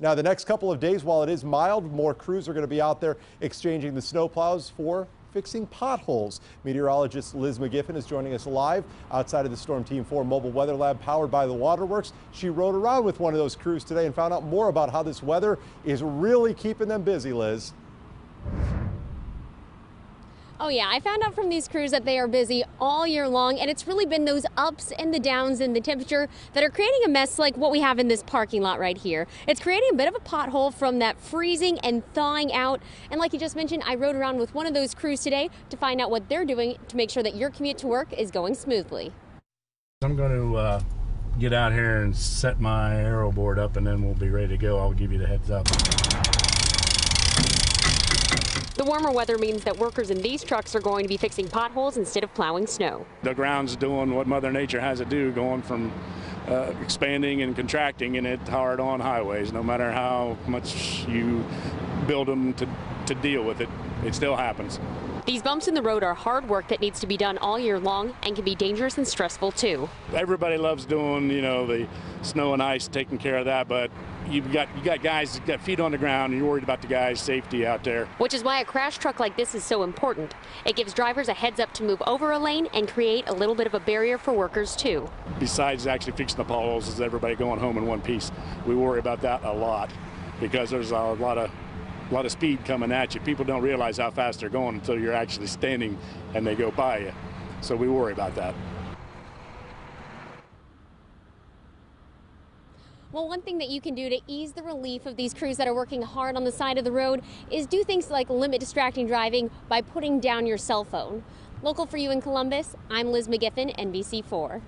Now, the next couple of days, while it is mild, more crews are going to be out there exchanging the snowplows for fixing potholes. Meteorologist Liz McGiffin is joining us live outside of the Storm Team 4 mobile weather lab powered by the Waterworks. She rode around with one of those crews today and found out more about how this weather is really keeping them busy, Liz. Oh yeah, I found out from these crews that they are busy all year long, and it's really been those ups and the downs in the temperature that are creating a mess like what we have in this parking lot right here. It's creating a bit of a pothole from that freezing and thawing out. And like you just mentioned, I rode around with one of those crews today to find out what they're doing to make sure that your commute to work is going smoothly. I'm going to get out here and set my aero board up, and then we'll be ready to go. I'll give you the heads up. The warmer weather means that workers in these trucks are going to be fixing potholes instead of plowing snow. The ground's doing what Mother Nature has to do, going from expanding and contracting, and it's hard on highways. No matter how much you build them to deal with it, it still happens. These bumps in the road are hard work that needs to be done all year long and can be dangerous and stressful too. Everybody loves doing, the snow and ice, taking care of that, but you got guys that got feet on the ground, and you're worried about the guys' safety out there. Which is why a crash truck like this is so important. It gives drivers a heads up to move over a lane and create a little bit of a barrier for workers too. Besides actually fixing the potholes, is everybody going home in one piece. We worry about that a lot because there's a lot of speed coming at you. People don't realize how fast they're going until you're actually standing and they go by you. So we worry about that. Well, one thing that you can do to ease the relief of these crews that are working hard on the side of the road is do things like limit distracting driving by putting down your cell phone. Local for you in Columbus, I'm Liz McGiffin, NBC4.